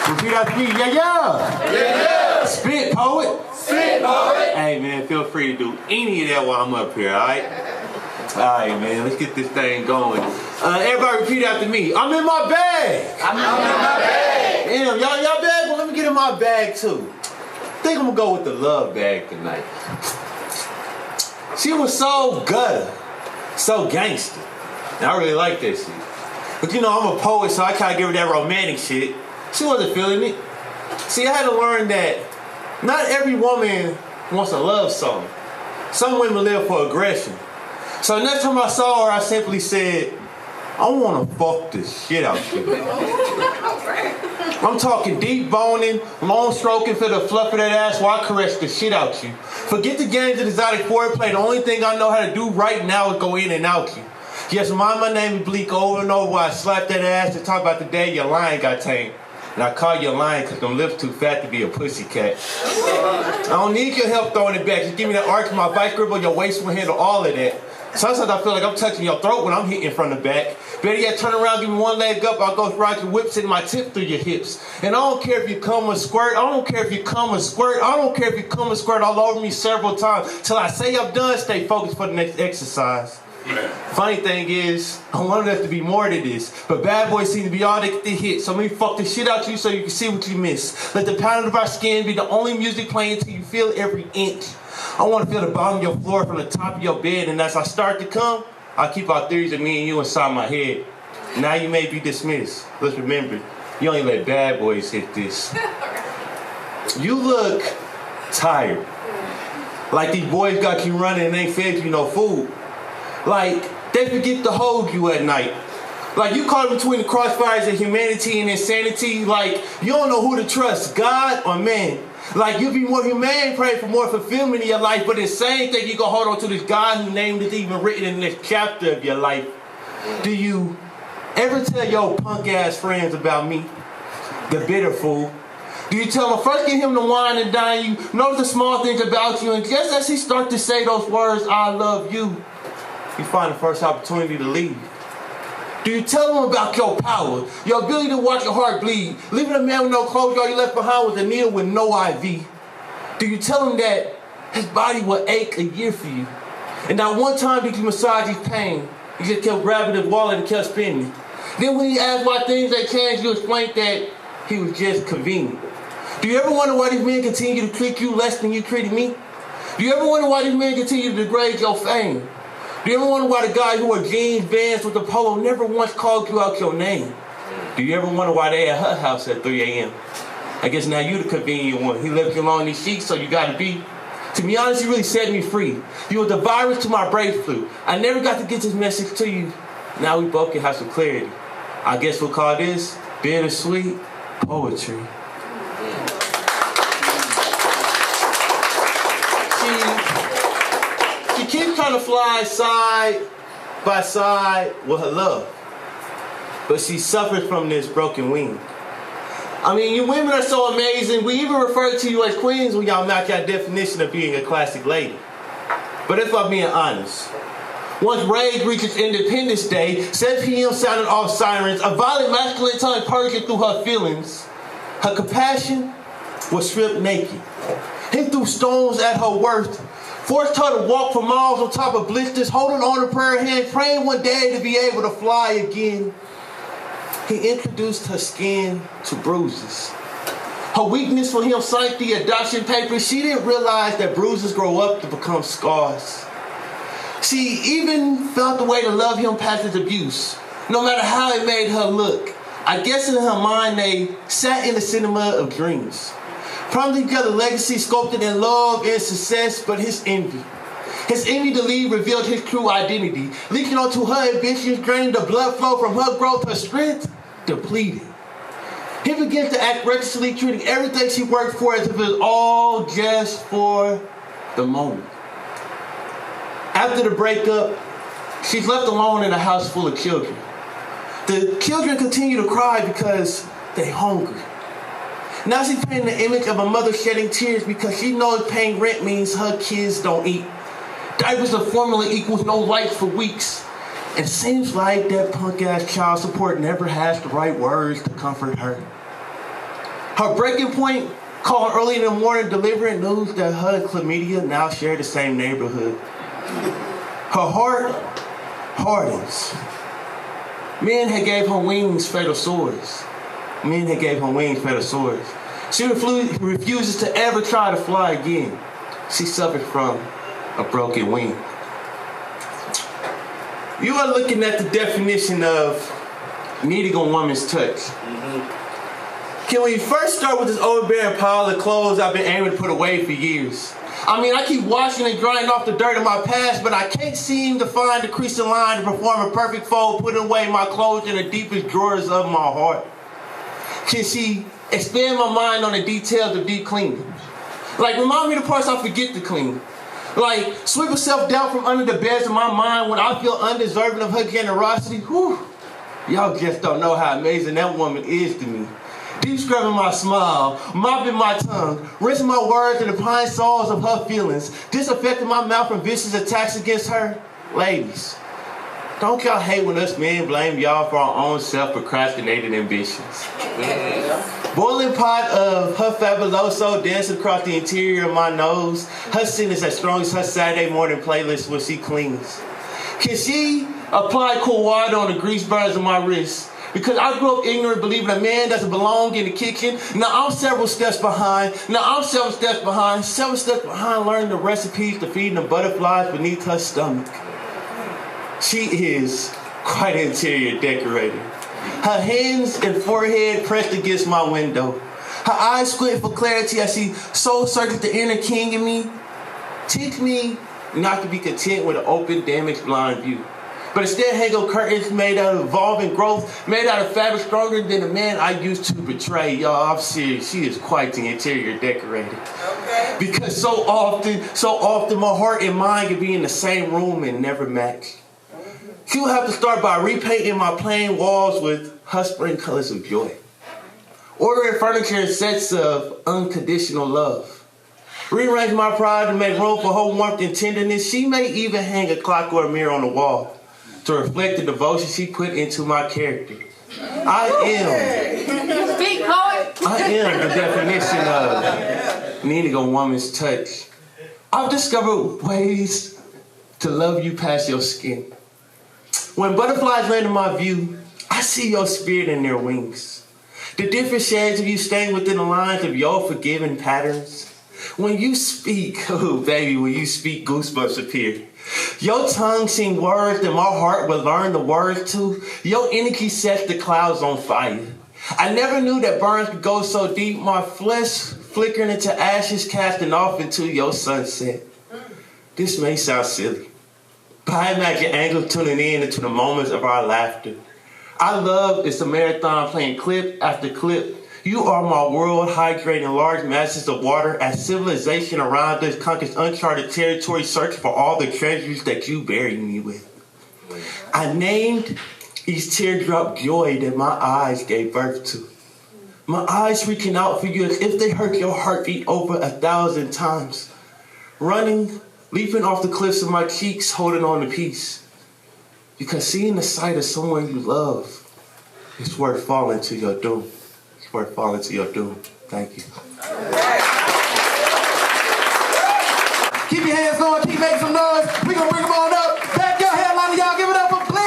Repeat after me. Yeah, yeah. Yeah, yeah. Spit, poet. Spit, poet. Hey, man, feel free to do any of that while I'm up here, all right? All right, man, let's get this thing going. Everybody repeat after me. I'm in my bag. I'm in my bag. Damn, y'all bag? Well, let me get in my bag, too. I think I'm gonna go with the love bag tonight. She was so gutter, so gangster. And I really like that shit. But you know, I'm a poet, so I kind of give her that romantic shit. She wasn't feeling it. See, I had to learn that not every woman wants a love song. Some women live for aggression. So next time I saw her, I simply said, I want to fuck the shit out you. I'm talking deep boning, long stroking for the fluff of that ass while I caress the shit out you. Forget the games of exotic foreplay. The only thing I know how to do right now is go in and out you. Yes, my name is Bleek over and over while I slap that ass and talk about the day your lion got tamed. And I call you a lion because them lips too fat to be a pussycat. I don't need your help throwing it back. Just give me that arch, my vice grip on your waist will handle all of that. Sometimes I feel like I'm touching your throat when I'm hitting from the back. Better yet, turn around, give me one leg up, I'll go ride your whip, sitting my tip through your hips. And I don't care if you come or squirt, I don't care if you come or squirt, I don't care if you come or squirt all over me several times. Till I say I'm done, stay focused for the next exercise. Funny thing is, I wanted us to be more than this, but bad boys seem to be all they get to hit. So let me fuck the shit out you so you can see what you miss. Let the pounding of our skin be the only music playing till you feel every inch. I want to feel the bottom of your floor from the top of your bed, and as I start to come, I keep our theories of me and you inside my head. Now you may be dismissed. Let's remember, you only let bad boys hit this. You look tired. Like these boys got you running and ain't fed you no food. Like, they forget to hold you at night. Like, you caught between the crossfires of humanity and insanity. Like, you don't know who to trust, God or man. Like, you be more humane, pray for more fulfillment in your life, but the same thing you gonna hold on to this God whose name is even written in this chapter of your life. Do you ever tell your punk-ass friends about me? The bitter fool. Do you tell him, first get him to wine and dine you, notice the small things about you, and just as he starts to say those words, I love you, you find the first opportunity to leave? Do you tell them about your power, your ability to watch your heart bleed, leaving a man with no clothes, all you left behind was a needle with no IV? Do you tell him that his body will ache a year for you, and not one time did you massage his pain, you just kept grabbing his wallet and kept spending? Then when he asked why things had changed, you explained that he was just convenient. Do you ever wonder why these men continue to treat you less than you treated me? Do you ever wonder why these men continue to degrade your fame? Do you ever wonder why the guy who wore jeans, Vans with a polo never once called you out your name? Do you ever wonder why they at her house at 3 a.m.? I guess now you the convenient one. He left you along these sheets, so you gotta be. To be honest, you really set me free. You were the virus to my breakthrough. I never got to get this message to you. Now we both can have some clarity. I guess we'll call this bittersweet poetry. She keeps trying to fly side by side with her love, but she suffers from this broken wing. I mean, you women are so amazing. We even refer to you as queens when y'all match our definition of being a classic lady. But if I'm being honest, once rage reaches Independence Day, 7 p.m. sounding off sirens, a violent masculine tongue purging through her feelings, her compassion was stripped naked. He threw stones at her worth, forced her to walk for miles on top of blisters, holding on to prayer hands, praying one day to be able to fly again. He introduced her skin to bruises. Her weakness for him signed the adoption papers. She didn't realize that bruises grow up to become scars. She even felt the way to love him past his abuse, no matter how it made her look. I guess in her mind they sat in the cinema of dreams, promising together legacy sculpted in love and success, but his envy. His envy to leave revealed his true identity, leaking onto her ambitions, draining the blood flow from her growth, her strength depleted. He begins to act recklessly, treating everything she worked for as if it was all just for the moment. After the breakup, she's left alone in a house full of children. The children continue to cry because they're hungry. Now she's painting the image of a mother shedding tears because she knows paying rent means her kids don't eat. Diapers and formula equals no lights for weeks. It seems like that punk-ass child support never has the right words to comfort her. Her breaking point called early in the morning delivering news that her and chlamydia now share the same neighborhood. Her heart hardens. Men had gave her wings fatal swords. Men had gave her wings fatal swords. She refuses to ever try to fly again. She suffers from a broken wing. You are looking at the definition of needing a woman's touch. Can we first start with this overbearing pile of clothes I've been aiming to put away for years? I mean, I keep washing and drying off the dirt of my past, but I can't seem to find the creasing line to perform a perfect fold, putting away my clothes in the deepest drawers of my heart. Can she expand my mind on the details of deep cleaning? Like, remind me the parts I forget to clean. Like, sweep herself down from under the beds of my mind when I feel undeserving of her generosity. Whew. Y'all just don't know how amazing that woman is to me. Deep scrubbing my smile, mopping my tongue, rinsing my words in the pine soils of her feelings, disaffecting my mouth from vicious attacks against her. Ladies, don't y'all hate when us men blame y'all for our own self-procrastinated ambitions? Boiling pot of her fabuloso dancing across the interior of my nose. Her scent is as strong as her Saturday morning playlist when she cleans. Can she apply cool water on the grease burns of my wrists? Because I grew up ignorant, believing a man doesn't belong in the kitchen. Now I'm several steps behind. Several steps behind learning the recipes to feeding the butterflies beneath her stomach. She is quite an interior decorator. Her hands and forehead pressed against my window. Her eyes squint for clarity as she soul searches the inner king in me. Teach me not to be content with an open, damaged, blind view, but instead hang up curtains made out of evolving growth, made out of fabric stronger than the man I used to betray. Y'all, I'm serious. She is quite the interior decorator. Okay. Because so often my heart and mind can be in the same room and never match. She will have to start by repainting my plain walls with her spring colors of joy. Ordering furniture in sets of unconditional love. Rearrange my pride to make room for her warmth and tenderness. She may even hang a clock or a mirror on the wall to reflect the devotion she put into my character. I am the definition of needing a woman's touch. I've discovered ways to love you past your skin. When butterflies land in my view, I see your spirit in their wings. The different shades of you staying within the lines of your forgiving patterns. When you speak, oh baby, when you speak, goosebumps appear. Your tongue sings words that my heart will learn the words to. Your energy sets the clouds on fire. I never knew that burns could go so deep, my flesh flickering into ashes, casting off into your sunset. This may sound silly, but I imagine angels tuning in into the moments of our laughter. Our love is a marathon playing clip after clip. You are my world, hydrating large masses of water as civilization around us conquers uncharted territory, searching for all the treasures that you buried me with. I named each teardrop joy that my eyes gave birth to. My eyes reaching out for you as if they heard your heartbeat over 1,000 times. Running, leaping off the cliffs of my cheeks, holding on to peace. Because seeing the sight of someone you love is worth falling to your doom. It's worth falling to your doom. Thank you. Keep your hands going, keep making some noise. We're gonna bring them on up. Back your headliner, y'all give it up for Bleek!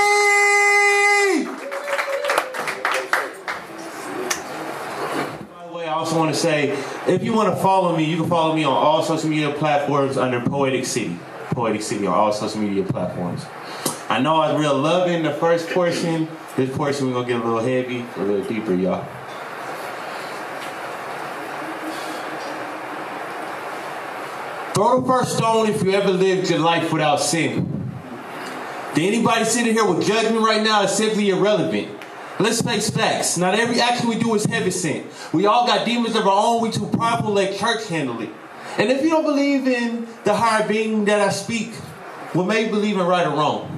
By the way, I also want to say, if you want to follow me, you can follow me on all social media platforms under Poetic City. Poetic City on all social media platforms. I know I was real loving the first portion. This portion we're gonna get a little heavy, a little deeper, y'all. Throw the first stone if you ever lived your life without sin. Did anybody sitting here with judgment right now is simply irrelevant. Let's face facts. Not every action we do is heaven sent. We all got demons of our own. We too prideful to let church handle it. And if you don't believe in the higher being that I speak, well, maybe believe in right or wrong.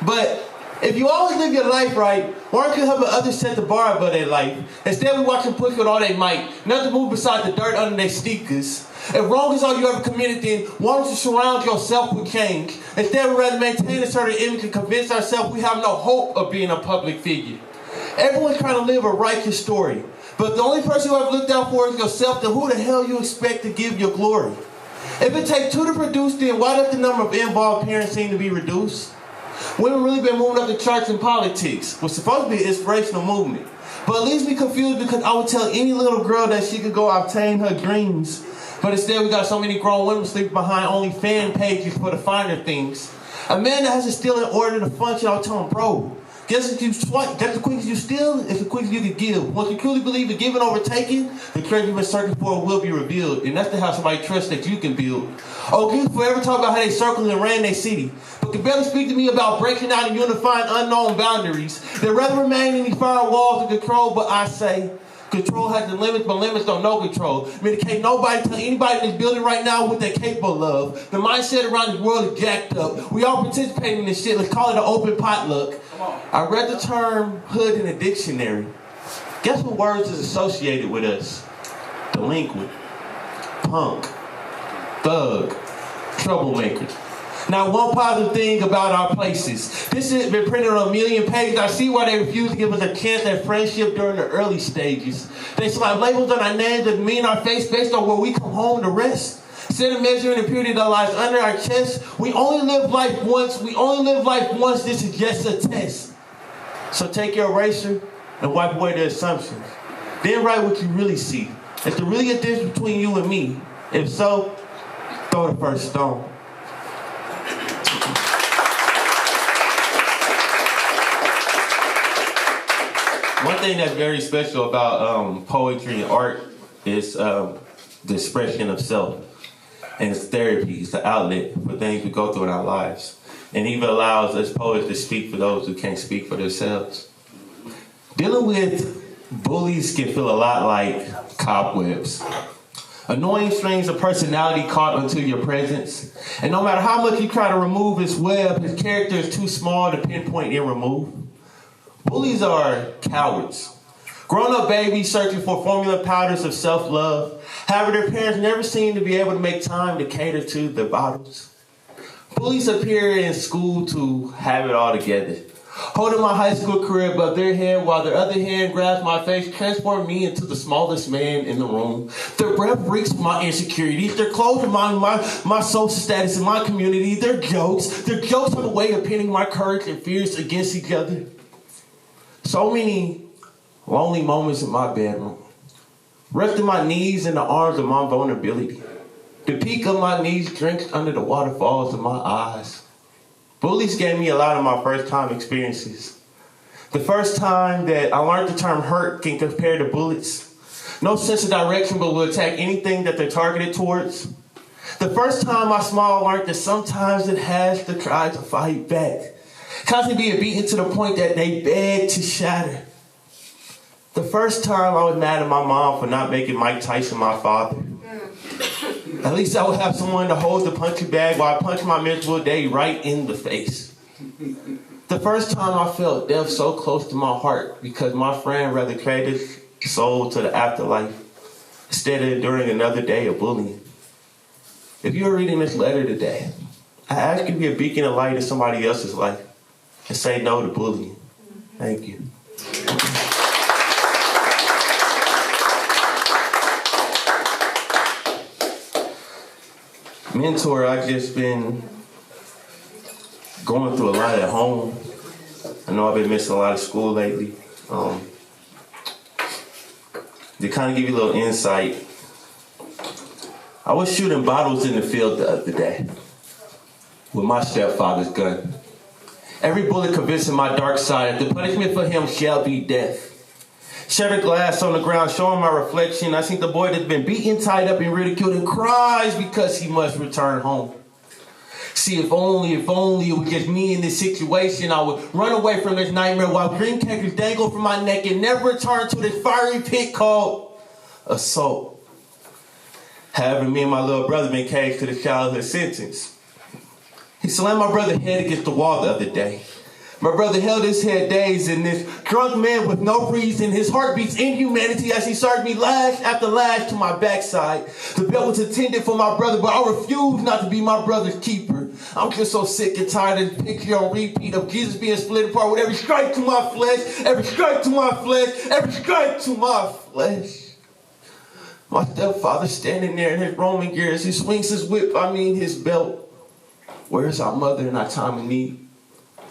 But if you always live your life right, why aren't you helping others set the bar above their life? Instead, we watch them push with all they might, not to move beside the dirt under their sneakers. If wrong is all you ever committed, then why don't you surround yourself with change? Instead, we'd rather maintain a certain image and convince ourselves we have no hope of being a public figure. Everyone's trying to live a righteous story. But the only person you have looked out for is yourself, then who the hell you expect to give your glory? If it takes two to produce, then why does the number of involved parents seem to be reduced? Women really been moving up the charts in politics, which is supposed to be an inspirational movement. But it leaves me confused because I would tell any little girl that she could go obtain her dreams. But instead we got so many grown women sleeping behind only fan pages for the finer things. A man that has to steal in order to function, I'll tell him, bro, guess the quick as you steal, it's the quick as you can give. Once you truly believe in giving or taking, the treasure you've been searching for will be revealed. And that's the house somebody trusts that you can build. Oh, people forever talk about how they circled and ran their city, but can barely speak to me about breaking out and unifying unknown boundaries. They'd rather remain in these fire walls of control, but I say, control has the limits, but limits don't know control. I mean, can't nobody tell anybody in this building right now what they're capable of. The mindset around this world is jacked up. We all participating in this shit. Let's call it an open potluck. I read the term hood in a dictionary. Guess what words is associated with us? Delinquent, punk, thug, troublemaker. Now, one positive thing about our places. This has been printed on 1 million pages. I see why they refuse to give us a chance at friendship during the early stages. They slap labels on our names that mean our face based on where we come home to rest. Instead of measuring the purity that lies under our chest, we only live life once. We only live life once. This is just a test. So take your eraser and wipe away the assumptions. Then write what you really see. Is there really a difference between you and me? If so, throw the first stone. One thing that's very special about poetry and art is the expression of self. And it's therapy, it's the outlet for things we go through in our lives. And even allows us poets to speak for those who can't speak for themselves. Dealing with bullies can feel a lot like cobwebs. Annoying strings of personality caught onto your presence. And no matter how much you try to remove his web, his character is too small to pinpoint and remove. Bullies are cowards. Grown-up babies searching for formula powders of self-love. However, their parents never seem to be able to make time to cater to their bottles. Bullies appear in school to have it all together. Holding my high school career above their head while their other hand grabs my face, transform me into the smallest man in the room. Their breath reeks with my insecurities. Their clothes remind me of my social status in my community. Their jokes have a way of pinning my courage and fears against each other. So many lonely moments in my bedroom. Resting my knees in the arms of my vulnerability. The peak of my knees drenched under the waterfalls of my eyes. Bullies gave me a lot of my first time experiences. The first time that I learned the term hurt can compare to bullets. No sense of direction, but will attack anything that they're targeted towards. The first time I small learned that sometimes it has to try to fight back. Constantly being beaten to the point that they beg to shatter. The first time I was mad at my mom for not making Mike Tyson my father. At least I would have someone to hold the punching bag while I punch my miserable day right in the face. The first time I felt death so close to my heart because my friend rather traded his soul to the afterlife instead of enduring another day of bullying. If you're reading this letter today, I ask you to be a beacon of light in somebody else's life and say no to bullying. Thank you. Mentor, I've just been going through a lot at home. I know I've been missing a lot of school lately. To kind of give you a little insight, I was shooting bottles in the field the other day with my stepfather's gun. Every bullet convincing my dark side that the punishment for him shall be death. Shattered glass on the ground showing my reflection. I see the boy that's been beaten, tied up, and ridiculed and cries because he must return home. See, if only it was just me in this situation, I would run away from this nightmare while green crackers dangle from my neck and never return to this fiery pit called assault. However, me and my little brother been caged to the childhood sentence. He slammed my brother's head against the wall the other day. My brother held his head dazed, and this drunk man with no reason, his heart beats inhumanity as he served me lash after lash to my backside. The belt was intended for my brother, but I refused not to be my brother's keeper. I'm just so sick and tired of the picture on repeat of Jesus being split apart with every strike to my flesh, every strike to my flesh, every strike to my flesh. My stepfather standing there in his Roman gear as he swings his whip, his belt. Where's our mother in our time of need?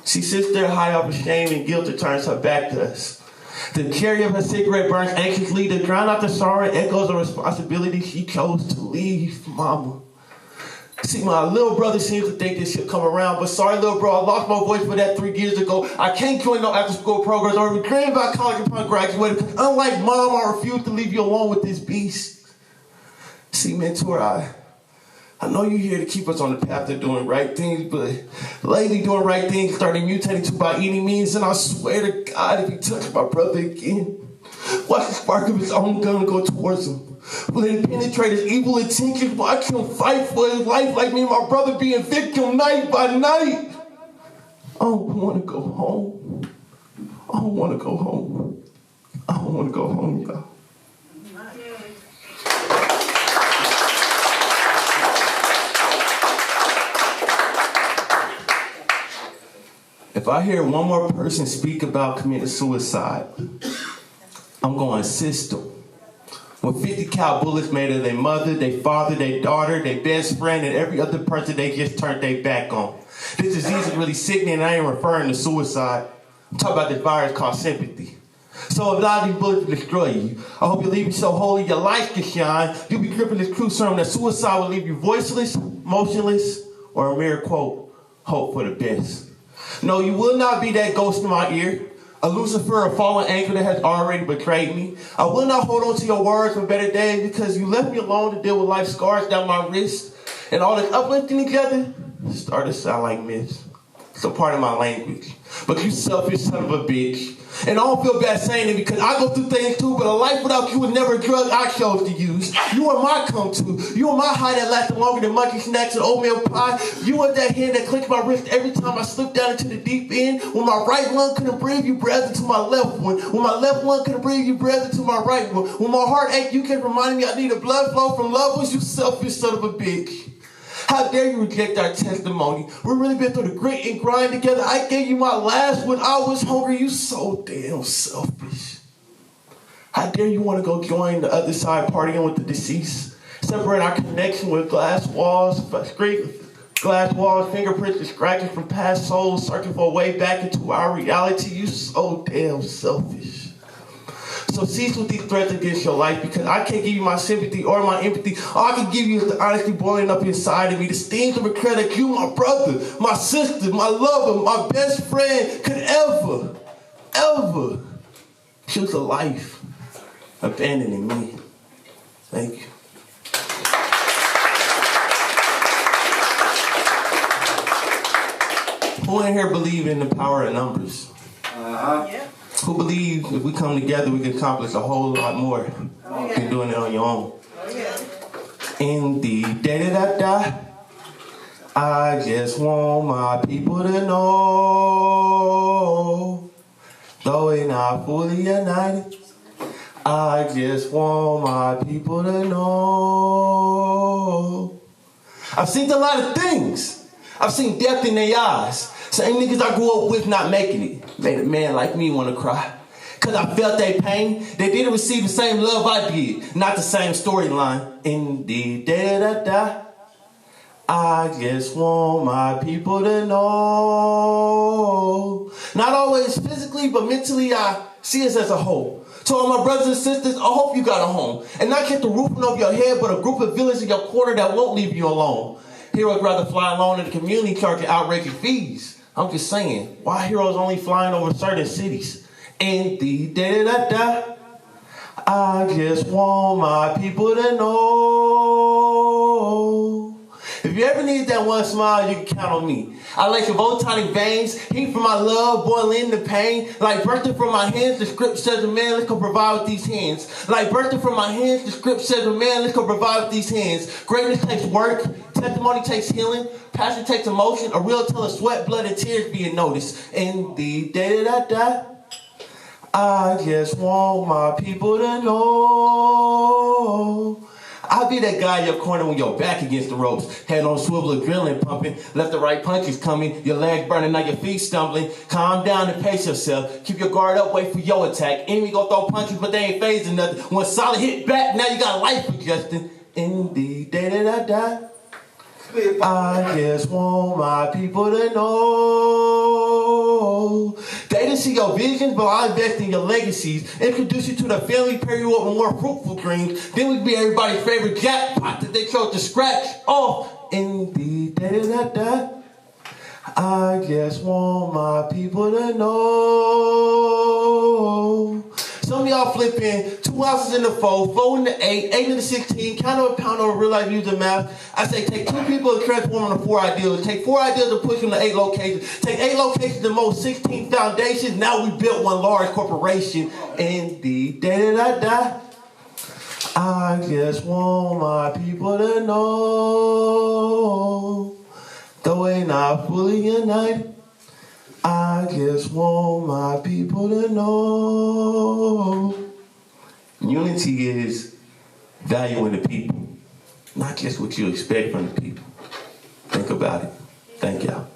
She sits there high up of shame and guilt that turns her back to us. The cherry of her cigarette burns anxiously to drown out the sorrow and echoes of responsibility she chose to leave, mama. See, my little brother seems to think this should come around, but sorry, little bro, I lost my voice for that 3 years ago. I can't join no after-school programs or be dreamed about college upon graduating, because unlike mom, I refuse to leave you alone with this beast. See, mentor, I know you're here to keep us on the path of doing right things, but lately doing right things started mutating to by any means, and I swear to God, if you touch my brother again, watch the spark of his own gun go towards him. Will it penetrate his evil intentions? Watch him fight for his life like me and my brother being victim night by night. I don't want to go home. I don't want to go home. I don't want to go home, y'all. If I hear one more person speak about committing suicide, I'm going to assist them. With 50 cal bullets made of their mother, their father, their daughter, their best friend, and every other person they just turned their back on. This disease is really sickening, and I ain't referring to suicide. I'm talking about this virus called sympathy. So if a lot of these bullets will destroy you, I hope you leave you so holy your light can shine. You'll be gripping this true sermon that suicide will leave you voiceless, motionless, or a mere quote, hope for the best. No, you will not be that ghost in my ear. A Lucifer, a fallen angel that has already betrayed me. I will not hold on to your words for better days because you left me alone to deal with life's scars down my wrist. And all this uplifting together started to sound like myths. It's a part of my language. But you selfish son of a bitch. And I don't feel bad saying it because I go through things too, but a life without you was never a drug I chose to use. You are my come-to. You are my high that lasted longer than monkey snacks and oatmeal pie. You are that hand that clicked my wrist every time I slipped down into the deep end. When my right lung couldn't breathe, you breathed into my left one. When my left lung couldn't breathe, you breathed into my right one. When my heart ached, you kept reminding me I need a blood flow from loved ones, you selfish son of a bitch. How dare you reject our testimony? We've really been through the grit and grind together. I gave you my last when I was hungry. You so damn selfish. How dare you want to go join the other side partying with the deceased? Separate our connection with glass walls, fingerprints and scratches from past souls, searching for a way back into our reality. You so damn selfish. So cease with these threats against your life because I can't give you my sympathy or my empathy. All I can give you is the honesty boiling up inside of me. The stings of regret that you, my brother, my sister, my lover, my best friend could ever choose a life abandoning me. Thank you. Who in here believe in the power of numbers? Yeah. Who believe if we come together, we can accomplish a whole lot more than doing it on your own? In the da-da-da-da, I just want my people to know, though we're not fully united, I just want my people to know. I've seen a lot of things. I've seen death in their eyes. Same niggas I grew up with not making it. Made a man like me want to cry. Cause I felt their pain. They didn't receive the same love I did. Not the same storyline. In the da-da-da, I just want my people to know. Not always physically, but mentally I see us as a whole. To all my brothers and sisters, I hope you got a home. And not just the roofing over your head, but a group of villains in your corner that won't leave you alone. Heroes rather fly alone in the community charging outrageous fees. I'm just saying, why heroes only flying over certain cities? In the da-da-da-da, I just want my people to know. If you ever need that one smile, you can count on me. I like your voltonic veins, heat from my love, boiling the pain. Like bursting from my hands, the script says, man, let's go provide with these hands. Like bursting from my hands, the script says, man, let's go provide with these hands. Greatness takes work, testimony takes healing, passion takes emotion, a real tale of sweat, blood, and tears being noticed. In the da-da-da-da, I just want my people to know. I'll be that guy in your corner when your back against the ropes. Head on swivel, adrenaline pumping. Left to right punches coming. Your legs burning, now your feet stumbling. Calm down and pace yourself. Keep your guard up, wait for your attack. Enemy gon' throw punches, but they ain't phasing nothing. One solid hit back, now you got a life adjusting. In the day that I die, I just want my people to know. They didn't see your visions, but I invest in your legacies. Introduce you to the family period with more fruitful dreams. Then we be everybody's favorite jackpot that they chose to scratch off. In the day that I die, I just want my people to know. Some of y'all flip in 2 ounces in the 4, 4 in the 8, 8 in the 16, count of a pound on real life using math. I say take 2 people and transform them to 4 ideals. Take 4 ideals and push them to 8 locations. Take 8 locations and mold 16 foundations. Now we built one large corporation. In the day that I die, I just want my people to know. Though we're not fully united, I just want my people to know. Unity is valuing the people, not just what you expect from the people. Think about it. Thank y'all.